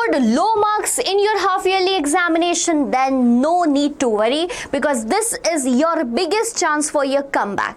scored low marks in your half-yearly examination, then no need to worry, because this is your biggest chance for your comeback.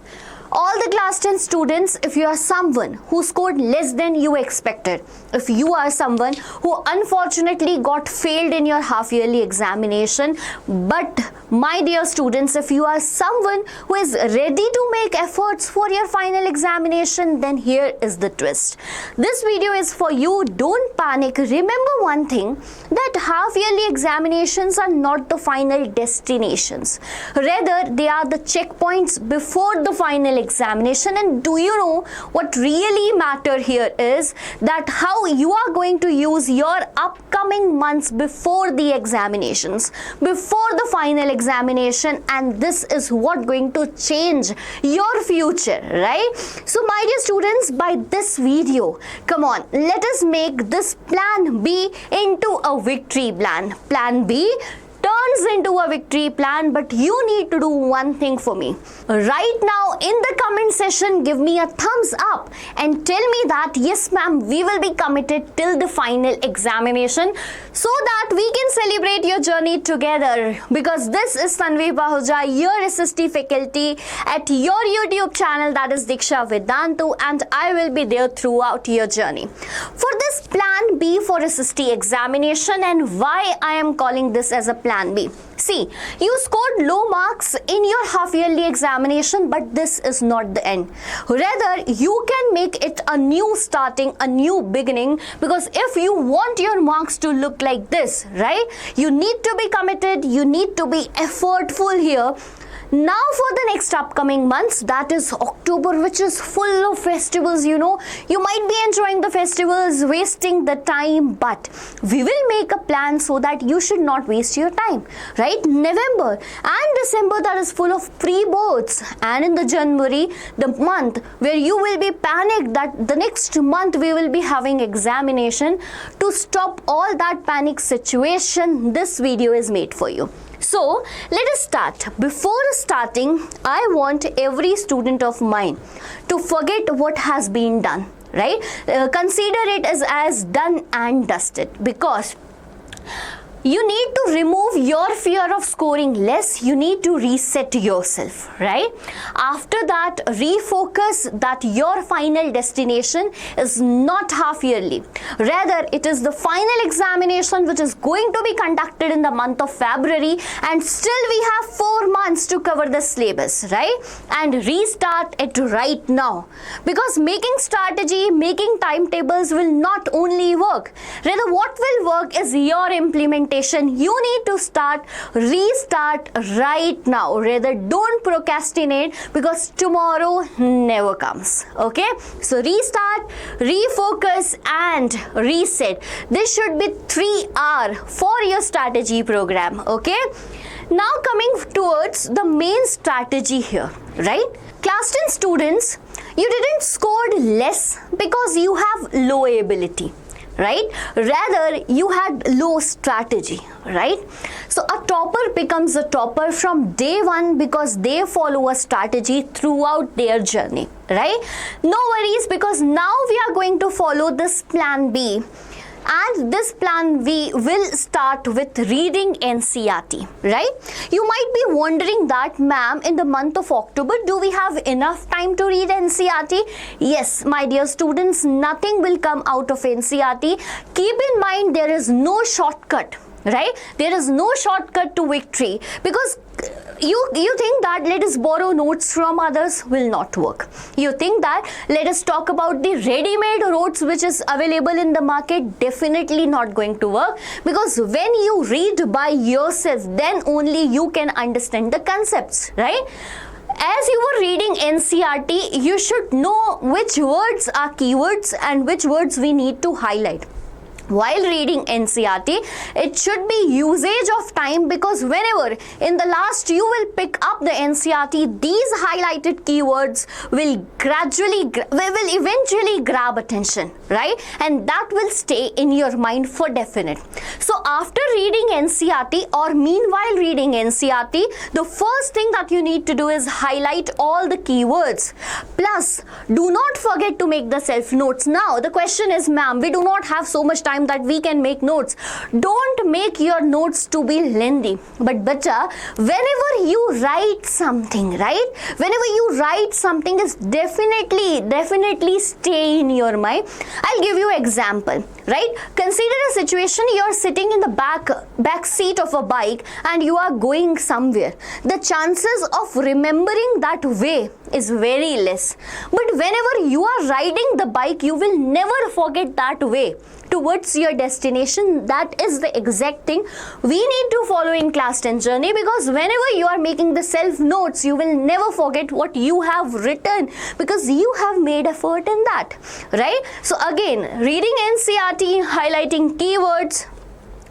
All the class 10 students, if you are someone who scored less than you expected, if you are someone who unfortunately got failed in your half-yearly examination, but my dear students, if you are someone who is ready to make efforts for your final examination, then here is the twist. This video is for you. Don't panic. Remember one thing, that half-yearly examinations are not the final destinations. Rather, they are the checkpoints before the final examination. And do you know what really matter here is that how you are going to use your upcoming months before the examinations, before the final examination, and this is what going to change your future, right? So my dear students, by this video, come on, let us make this plan B into a victory plan. Plan B turns into a victory plan, but you need to do one thing for me. Right now in the comment section, give me a thumbs up and tell me that yes ma'am, we will be committed till the final examination, so that we can celebrate your journey together. Because this is Tanvi Pahuja, your SST faculty at your YouTube channel, that is Diksha Vedantu, and I will be there throughout your journey. For this plan B for SST examination, and why I am calling this as a plan B. See, you scored low marks in your half-yearly examination, but this is not the end. Rather, you can make it a new starting, a new beginning, because if you want your marks to look like this, right, you need to be committed, you need to be effortful here. Now for the next upcoming months, that is October, which is full of festivals, you know. You might be enjoying the festivals, wasting the time, but we will make a plan so that you should not waste your time, right? November and December, that is full of pre-boards, and in the January, the month where you will be panicked that the next month we will be having examination. To stop all that panic situation, this video is made for you. So let us start. Before starting, I want every student of mine to forget what has been done, right? Consider it as done and dusted, because you need to remove your fear of scoring less. You need to reset yourself, right? After that, refocus that your final destination is not half-yearly. Rather, it is the final examination which is going to be conducted in the month of February, and still we have 4 months to cover the syllabus, right? And restart it right now, because making strategy, making timetables will not only work. Rather, what will work is your implementation. You need to restart right now. Rather, don't procrastinate, because tomorrow never comes. Okay, so restart, refocus and reset. This should be 3 hours for your strategy program. Okay, now coming towards the main strategy here, right? Class 10 students, you didn't score less because you have low ability, right? Rather, you had low strategy, right? So a topper becomes a topper from day one because they follow a strategy throughout their journey, right? No worries, because now we are going to follow this plan B. And this plan B will start with reading NCERT, right? You might be wondering that, ma'am, in the month of October, do we have enough time to read NCERT? Yes, my dear students, nothing will come out of NCERT. Keep in mind, there is no shortcut, right? There is no shortcut to victory, because you think that let us borrow notes from others will not work. You think that let us talk about the ready-made notes which is available in the market, definitely not going to work, because when you read by yourself, then only you can understand the concepts, right? As you were reading NCERT, you should know which words are keywords and which words we need to highlight. While reading NCERT, it should be usage of time, because whenever in the last you will pick up the NCERT, these highlighted keywords will eventually grab attention, right? And that will stay in your mind for definite. So after reading NCERT, or meanwhile reading NCERT, the first thing that you need to do is highlight all the keywords. Plus, do not forget to make the self notes. Now the question is, ma'am, we do not have so much time time that we can make notes. Don't make your notes to be lengthy. But bacha, whenever you write something, right? Whenever you write something, is definitely stay in your mind. I'll give you example, right? Consider a situation, you're sitting in the back seat of a bike and you are going somewhere. The chances of remembering that way is very less. But whenever you are riding the bike, you will never forget that way towards your destination. That is the exact thing we need to follow in class 10 journey, because whenever you are making the self notes, you will never forget what you have written, because you have made effort in that, right? So again, reading NCERT, highlighting keywords,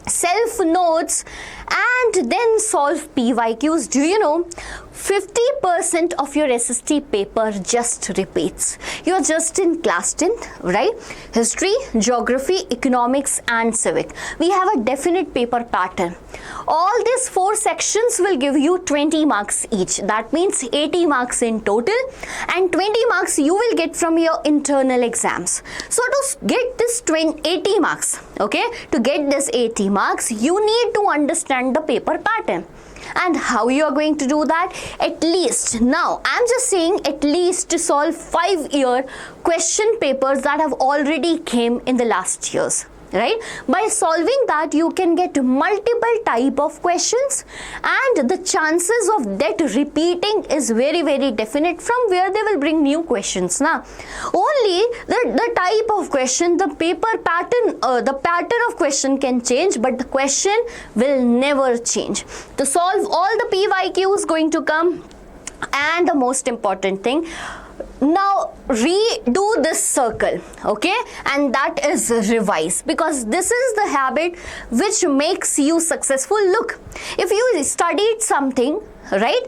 self notes, and then solve PYQs. Do you know 50% of your SST paper just repeats? You're just in class 10th, right? History, geography, economics and civic. We have a definite paper pattern. All these 4 sections will give you 20 marks each. That means 80 marks in total, and 20 marks you will get from your internal exams. So to get this 80 marks, okay, to get this 80 marks, you need to understand the paper pattern. And how you are going to do that? At least, now I'm just saying, at least to solve 5-year question papers that have already came in the last years, right? By solving that, you can get multiple type of questions, and the chances of that repeating is very definite, from where they will bring new questions. Now only the type of question, the paper pattern, the pattern of question can change, but the question will never change. To solve all the PYQs going to come, and the most important thing, now redo this circle, okay, and that is revise, because this is the habit which makes you successful. Look, if you studied something, right,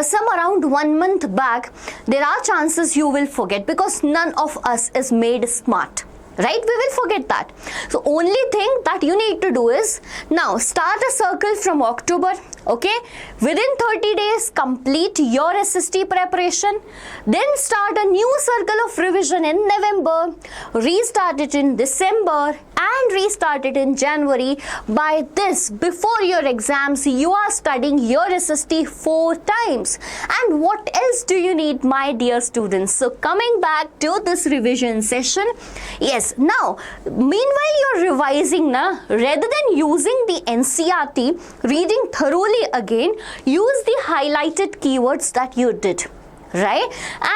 some around 1 month back, there are chances you will forget, because none of us is made smart, right? We will forget that. So only thing that you need to do is, now start a circle from October, okay? Within 30 days, complete your SST preparation. Then start a new circle of revision in November, restart it in December, and restart it in January. By this, before your exams, you are studying your SST 4 times. And what else do you need, my dear students? So coming back to this revision session, yes, now meanwhile you're revising, na, rather than using the NCERT, reading thoroughly again, use the highlighted keywords that you did, right?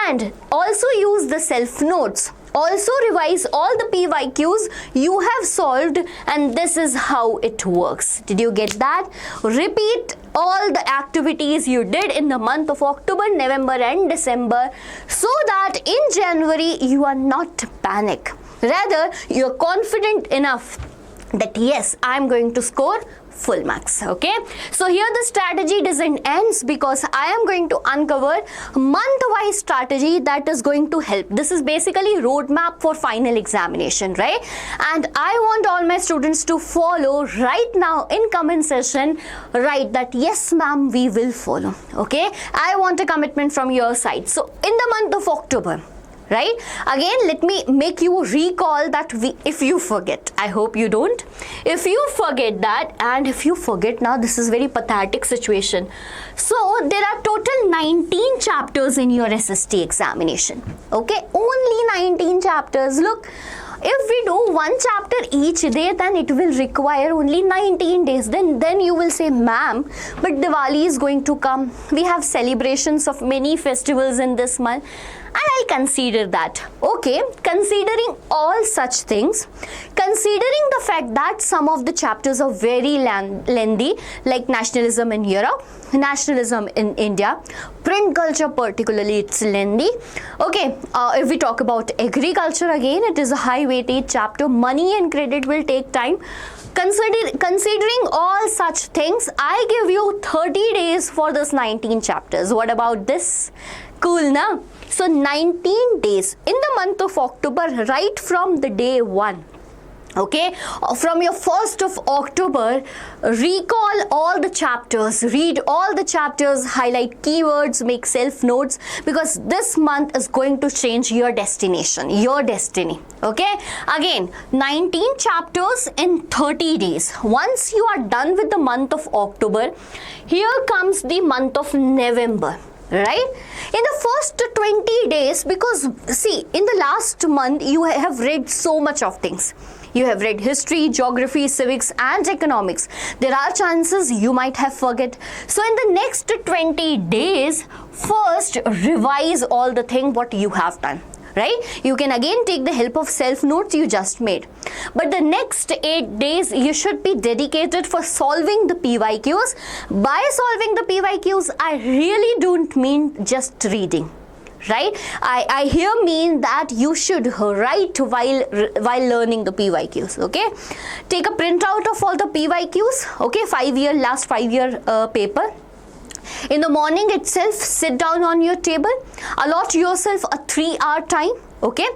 And also use the self notes. Also revise all the PYQs you have solved, and this is how it works. Did you get that? Repeat all the activities you did in the month of October, November and December, so that in January you are not panic. Rather, you are confident enough that yes, I am going to score full marks, okay? So here the strategy doesn't end, because I am going to uncover month-wise strategy that is going to help. This is basically roadmap for final examination, right? And I want all my students to follow right now in comment section, write that yes ma'am, we will follow, okay? I want a commitment from your side. So in the month of October, right, again let me make you recall that if you forget, I hope you don't, if you forget that, and if you forget, now this is very pathetic situation. So there are total 19 chapters in your SST examination, okay? Only 19 chapters. Look, if we do 1 chapter each day, then it will require only 19 days. Then you will say, ma'am, but Diwali is going to come. We have celebrations of many festivals in this month, and I'll consider that. Okay, considering all such things, considering the fact that some of the chapters are very lengthy, like nationalism in Europe, nationalism in India, print culture particularly, it's lengthy. Okay, if we talk about agriculture, again it is a high weightage chapter. Money and credit will take time. Considering all such things, I give you 30 days for this 19 chapters. What about this? Cool, na? So 19 days in the month of October, right from the day 1. Okay, from your 1st of October, recall all the chapters, read all the chapters, highlight keywords, make self notes, because this month is going to change your destination, your destiny. Okay, again 19 chapters in 30 days. Once you are done with the month of October, here comes the month of November. Right, in the first 20 days, because see, in the last month you have read so much of things. You have read history, geography, civics and economics. There are chances you might have forget. So in the next 20 days, first revise all the thing what you have done. Right? You can again take the help of self notes you just made. But the next 8 days you should be dedicated for solving the PYQs. By solving the PYQs, I really don't mean just reading. Right? I here mean that you should write while learning the PYQs. Okay? Take a printout of all the PYQs. Okay? Last 5 year paper. In the morning itself, sit down on your table, allot yourself a 3-hour time, okay?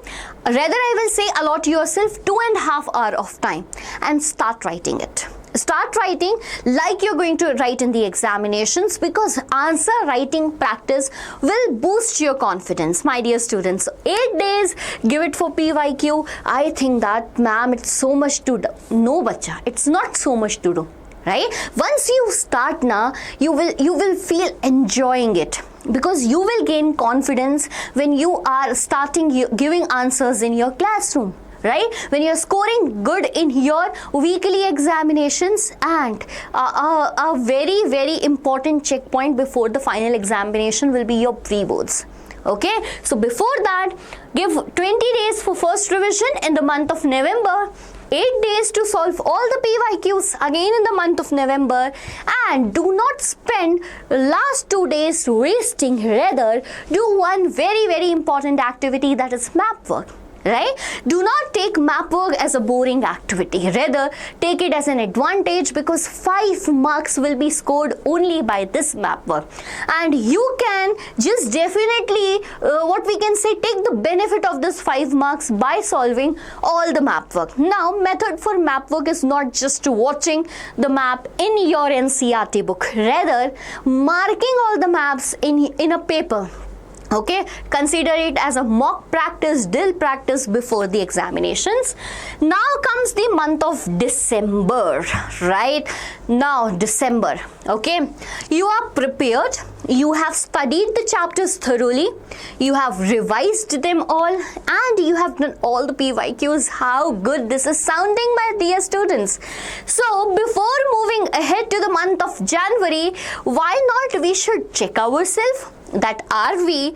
Rather, I will say allot yourself 2.5 hours of time and start writing it. Start writing like you're going to write in the examinations, because answer writing practice will boost your confidence, my dear students. 8 days, give it for PYQ. I think that, ma'am, it's so much to do. No, bacha, it's not so much to do. Right? Once you start now, you will feel enjoying it, because you will gain confidence when you are starting giving answers in your classroom. Right? When you're scoring good in your weekly examinations, and a very, very important checkpoint before the final examination will be your pre-boards. Okay, so before that, give 20 days for first revision in the month of November, 8 days to solve all the PYQs again in the month of November, and do not spend last 2 days wasting. Rather, do one very, very important activity, that is map work. Right? Do not take map work as a boring activity. Rather, take it as an advantage, because 5 marks will be scored only by this map work. And you can just definitely, what we can say, take the benefit of this 5 marks by solving all the map work. Now, method for map work is not just watching the map in your NCERT book. Rather, marking all the maps in a paper. Okay, consider it as a mock practice, drill practice before the examinations. Now comes the month of December, right? Now December, okay, you are prepared, you have studied the chapters thoroughly, you have revised them all, and you have done all the PYQs. How good this is sounding, my dear students. So before moving ahead to the month of January, why not we should check ourselves, that are we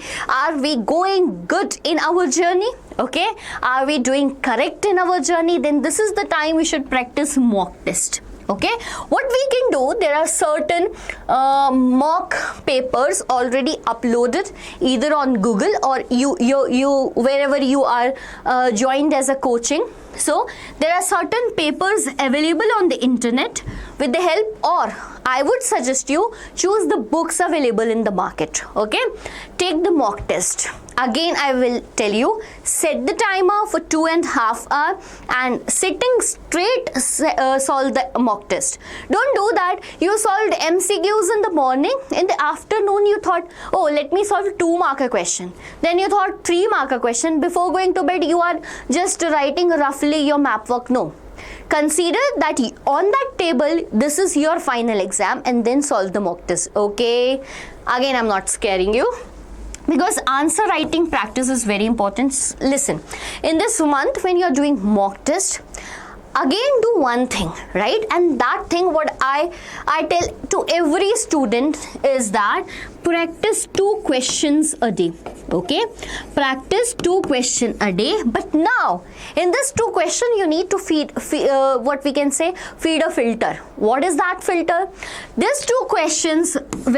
going good in our journey? Okay, are we doing correct in our journey? Then this is the time we should practice mock test. Okay, what we can do, there are certain mock papers already uploaded either on Google or you wherever you are joined as a coaching. So there are certain papers available on the internet with the help, or I would suggest you choose the books available in the market. Okay, take the mock test. Again, I will tell you, set the timer for 2.5 hours and sitting straight solve the mock test. Don't do that. You solved MCQs in the morning. In the afternoon, you thought, oh, let me solve 2-marker question. Then you thought 3-marker question. Before going to bed, you are just writing roughly your map work. No. Consider that on that table, this is your final exam, and then solve the mock test. Okay. Again, I'm not scaring you, because answer writing practice is very important. Listen, in this month when you're doing mock test, again do one thing, right? And that thing what I tell to every student is that practice 2 questions a day. Okay, practice 2 questions a day. But now in this 2 question you need to feed what we can say, feed a filter. What is that filter? These 2 questions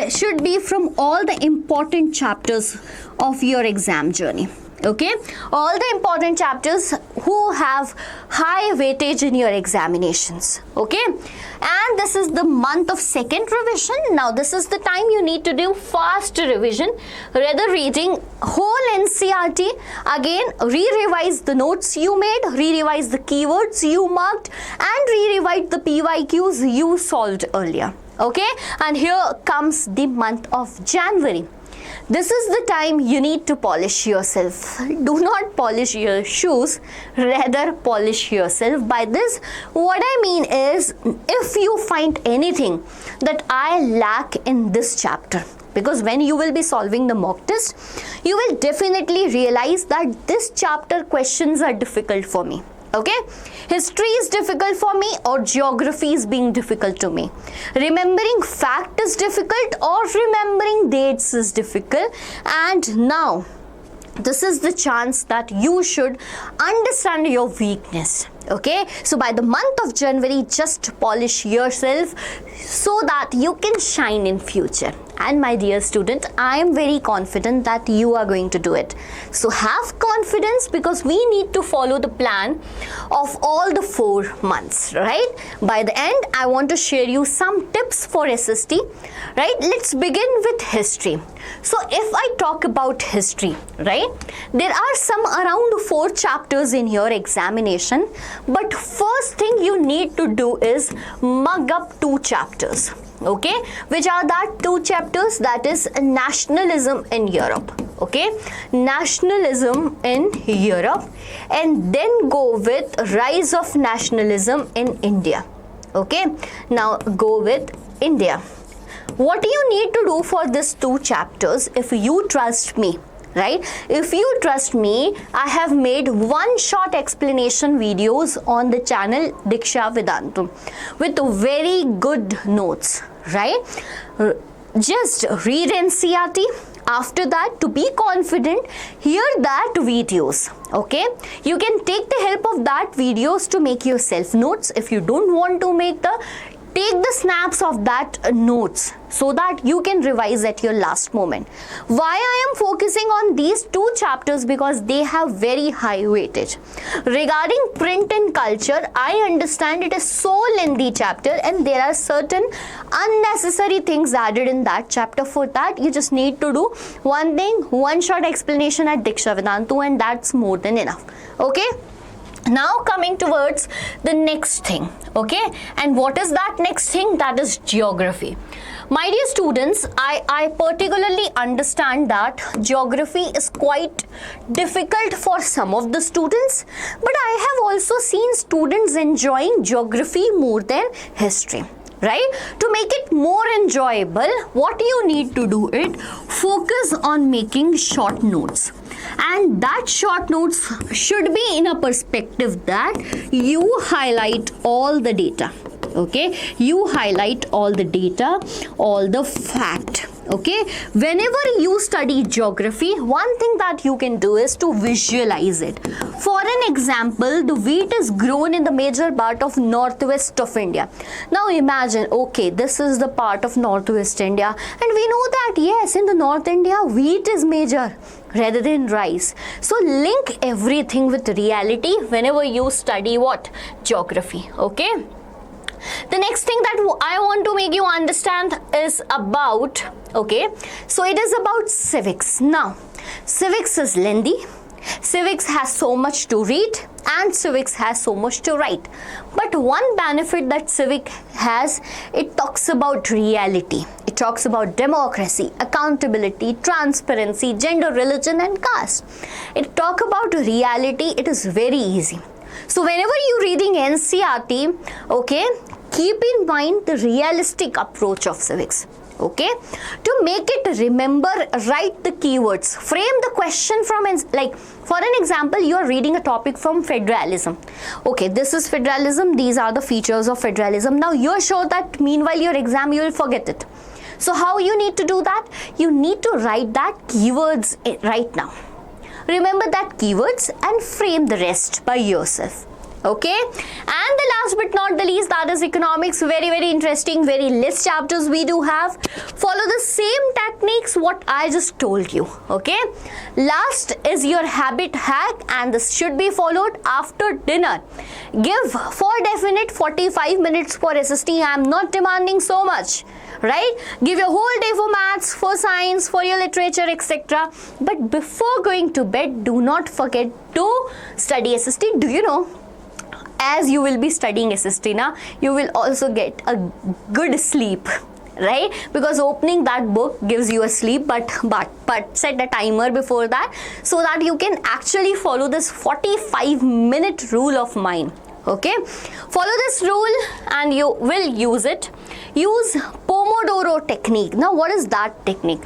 should be from all the important chapters of your exam journey. Okay, all the important chapters who have high weightage in your examinations. Okay, and this is the month of second revision. Now this is the time you need to do fast revision, rather reading whole NCERT, again re-revise the notes you made, re-revise the keywords you marked, and re-revise the PYQs you solved earlier. Okay, and here comes the month of January. This is the time you need to polish yourself. Do not polish your shoes, rather polish yourself. By this, what I mean is, if you find anything that I lack in this chapter, because when you will be solving the mock test, you will definitely realize that this chapter questions are difficult for me. Okay, history is difficult for me, or geography is being difficult to me. Remembering fact is difficult, or remembering dates is difficult. And now this is the chance that you should understand your weakness. Okay, so by the month of January, just polish yourself so that you can shine in future. And my dear student, I am very confident that you are going to do it. So have confidence, because we need to follow the plan of all the 4 months, right? By the end, I want to share you some tips for SST, right? Let's begin with history. So if I talk about history, right, there are some around 4 chapters in your examination, but first thing you need to do is mug up 2 chapters. Okay, which are that 2 chapters? That is nationalism in Europe. Okay, nationalism in Europe, and then go with rise of nationalism in India. Okay, now go with India. What do you need to do for these 2 chapters? If you trust me, right? If you trust me, I have made 1 short explanation videos on the channel Diksha Vedantam with very good notes, right? Just read NCERT. After that, to be confident, hear that videos. Okay, you can take the help of that videos to make yourself notes. If you don't want to make take the snaps of that notes so that you can revise at your last moment. Why I am focusing on these 2 chapters? Because they have very high weightage. Regarding print and culture, I understand it is so lengthy chapter and there are certain unnecessary things added in that chapter. For that, you just need to do one thing, 1 short explanation at Diksha Vedantam, and that's more than enough. Okay. Now coming towards the next thing, okay, and what is that next thing? That is geography. My dear students, I particularly understand that geography is quite difficult for some of the students, but I have also seen students enjoying geography more than history. Right? To make it more enjoyable, what you need to do is focus on making short notes. And that short notes should be in a perspective that you highlight all the data. Okay, you highlight all the data, all the fact. Okay, whenever you study geography, one thing that you can do is to visualize it. For an example, the wheat is grown in the major part of northwest of India. Now imagine, okay, this is the part of northwest India, and we know that yes, in the North India, wheat is major rather than rice. So link everything with reality whenever you study what? Geography. Okay. The next thing that I want to make you understand is about, okay, so it is about civics. Now, civics is lengthy, civics has so much to read, and civics has so much to write. But one benefit that civic has, it talks about reality. It talks about democracy, accountability, transparency, gender, religion, and caste. It talks about reality. It is very easy. So whenever you're reading NCERT, okay, keep in mind the realistic approach of civics. Okay, to make it remember, write the keywords, frame the question from, like for an example, you are reading a topic from federalism. Okay, this is federalism, these are the features of federalism. Now you're sure that meanwhile your exam you will forget it. So how you need to do that? You need to write that keywords right now. Remember that keywords and frame the rest by yourself. Okay, and the last but not the least, that is economics. Very, very interesting, very less chapters we do have. Follow the same techniques what I just told you. Okay, last is your habit hack, and this should be followed after dinner. Give for definite 45 minutes for SST. I am not demanding so much, right? Give your whole day for maths, for science, for your literature, etc. But before going to bed, do not forget to study SST. Do you know, as you will be studying SST now, you will also get a good sleep, right? Because opening that book gives you a sleep, but set a timer before that so that you can actually follow this 45-minute rule of mine. Okay, follow this rule and you will use it. Use Pomodoro technique. Now, what is that technique?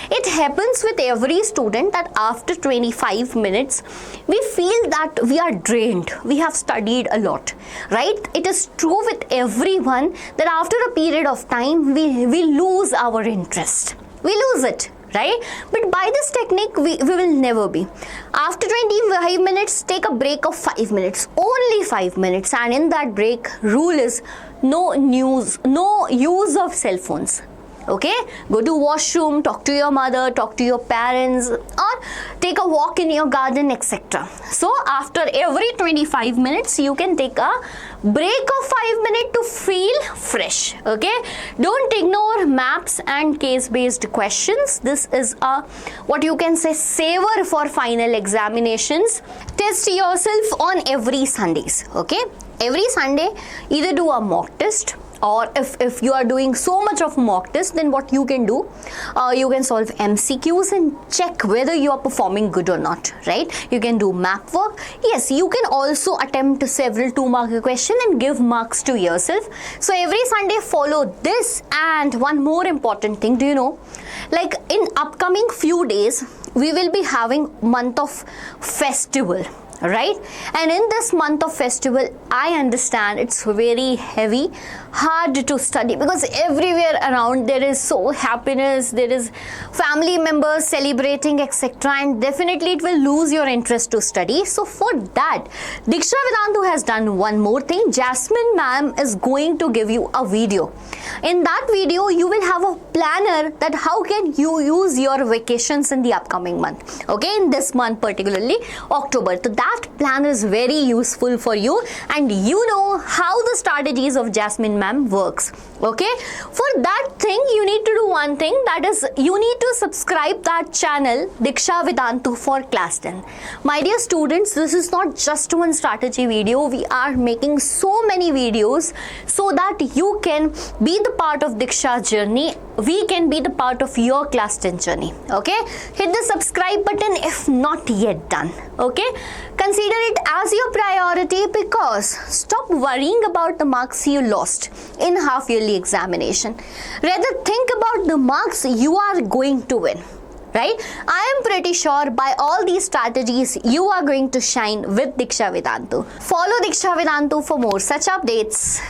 It happens with every student that after 25 minutes, we feel that we are drained. We have studied a lot, right? It is true with everyone that after a period of time, we lose our interest. We lose it, right? But by this technique, we will never be. After 25 minutes, take a break of 5 minutes. Only 5 minutes. And in that break, rule is no use of cell phones. Okay, go to washroom, talk to your mother, talk to your parents, or take a walk in your garden, etc. So after every 25 minutes, you can take a break of 5 minutes to feel fresh. Okay, don't ignore maps and case-based questions. This is a what you can say saver for final examinations. Test yourself on every Sundays. Okay, every Sunday, either do a mock test, or if you are doing so much of mock test, then what you can do, you can solve MCQs and check whether you are performing good or not, right? You can do map work. Yes, you can also attempt several 2-mark questions and give marks to yourself. So every Sunday follow this. And one more important thing, do you know, like in upcoming few days, we will be having month of festival, right? And in this month of festival, I understand it's very heavy, hard to study, because everywhere around there is so happiness, there is family members celebrating, etc. And definitely it will lose your interest to study. So for that, Diksha Vedantu has done one more thing. Jasmine ma'am is going to give you a video. In that video, you will have a planner that how can you use your vacations in the upcoming month. Okay, in this month particularly October. So that plan is very useful for you, and you know how the strategies of Jasmine ma'am works. Okay, for that thing you need to do one thing, that is you need to subscribe that channel Diksha Vedantu for class 10. My dear students, this is not just one strategy video. We are making so many videos so that you can be the part of Diksha's journey. We can be the part of your class 10 journey. Okay, hit the subscribe button if not yet done. Okay, consider it as your priority, because stop worrying about the marks you lost in half-yearly examination. Rather think about the marks you are going to win, right? I am pretty sure by all these strategies, you are going to shine with Diksha Vedantu. Follow Diksha Vedantu for more such updates.